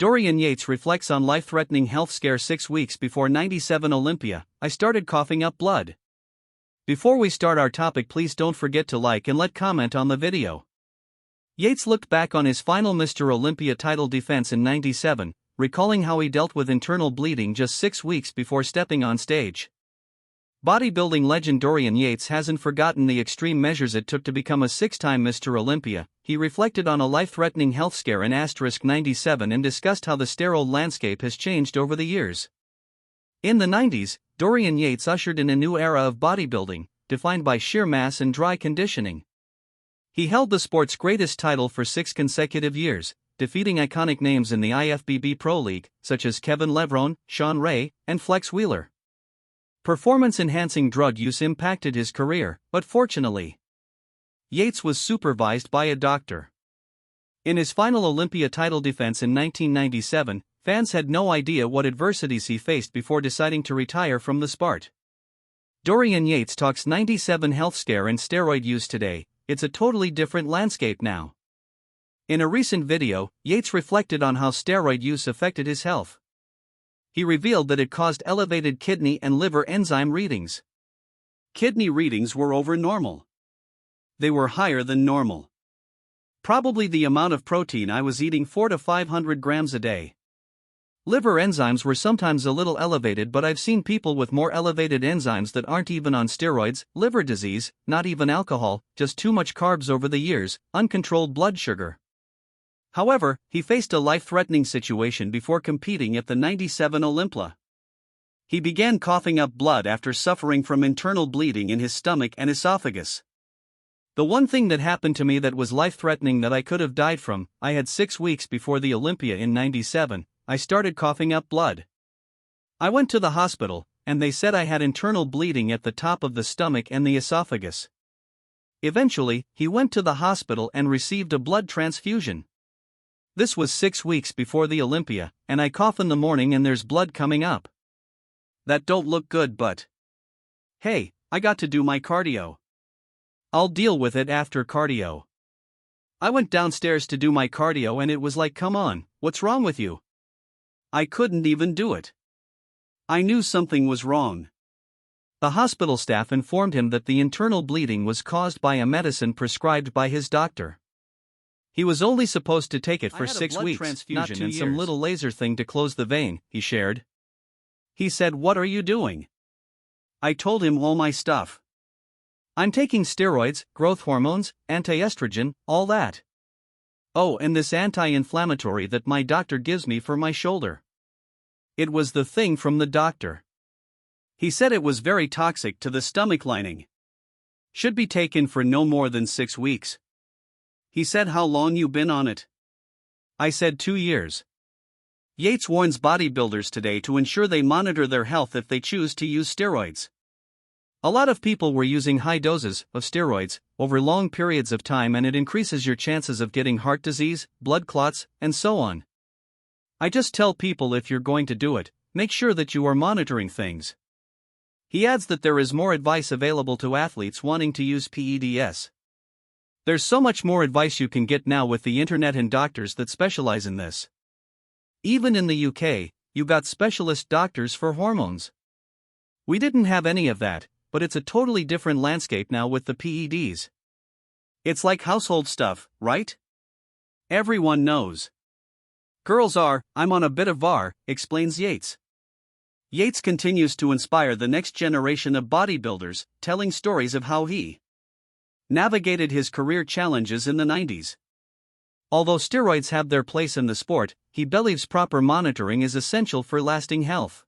Dorian Yates reflects on life-threatening health scare 6 weeks before '97 Olympia. I started coughing up blood. Before we start our topic, please don't forget to like and comment on the video. Yates looked back on his final Mr. Olympia title defense in '97, recalling how he dealt with internal bleeding just 6 weeks before stepping on stage. Bodybuilding legend Dorian Yates hasn't forgotten the extreme measures it took to become a 6-time Mr. Olympia. He reflected on a life-threatening health scare in *97 and discussed how the steroid landscape has changed over the years. In the '90s, Dorian Yates ushered in a new era of bodybuilding, defined by sheer mass and dry conditioning. He held the sport's greatest title for 6 consecutive years, defeating iconic names in the IFBB Pro League, such as Kevin Levrone, Sean Ray, and Flex Wheeler. Performance-enhancing drug use impacted his career, but fortunately, Yates was supervised by a doctor. In his final Olympia title defense in 1997, fans had no idea what adversities he faced before deciding to retire from the sport. Dorian Yates talks '97 health scare and steroid use today. It's a totally different landscape now. In a recent video, Yates reflected on how steroid use affected his health. He revealed that it caused elevated kidney and liver enzyme readings. Kidney readings were over normal. They were higher than normal. Probably the amount of protein I was eating, 400 to 500 grams a day. Liver enzymes were sometimes a little elevated, but I've seen people with more elevated enzymes that aren't even on steroids, liver disease, not even alcohol, just too much carbs over the years, uncontrolled blood sugar. However, he faced a life-threatening situation before competing at the '97 Olympia. He began coughing up blood after suffering from internal bleeding in his stomach and esophagus. The one thing that happened to me that was life-threatening that I could have died from, I had 6 weeks before the Olympia in '97, I started coughing up blood. I went to the hospital, and they said I had internal bleeding at the top of the stomach and the esophagus. Eventually, he went to the hospital and received a blood transfusion. This was 6 weeks before the Olympia, and I cough in the morning and there's blood coming up. That don't look good, but hey, I got to do my cardio. I'll deal with it after cardio. I went downstairs to do my cardio and it was like, come on, what's wrong with you? I couldn't even do it. I knew something was wrong. The hospital staff informed him that the internal bleeding was caused by a medicine prescribed by his doctor. He was only supposed to take it for 6 weeks, not 2 years. Some little laser thing to close the vein, he shared. He said, "What are you doing?" I told him all my stuff. I'm taking steroids, growth hormones, anti-estrogen, all that. Oh, and this anti-inflammatory that my doctor gives me for my shoulder. It was the thing from the doctor. He said it was very toxic to the stomach lining. Should be taken for no more than 6 weeks. He said, how long you been on it? I said 2 years. Yates warns bodybuilders today to ensure they monitor their health if they choose to use steroids. A lot of people were using high doses of steroids over long periods of time, and it increases your chances of getting heart disease, blood clots, and so on. I just tell people, if you're going to do it, make sure that you are monitoring things. He adds that there is more advice available to athletes wanting to use PEDs. There's so much more advice you can get now with the internet and doctors that specialize in this. Even in the UK, you got specialist doctors for hormones. We didn't have any of that, but it's a totally different landscape now with the PEDs. It's like household stuff, right? Everyone knows. Girls are, I'm on a bit of VAR, explains Yates. Yates continues to inspire the next generation of bodybuilders, telling stories of how he navigated his career challenges in the '90s. Although steroids have their place in the sport, he believes proper monitoring is essential for lasting health.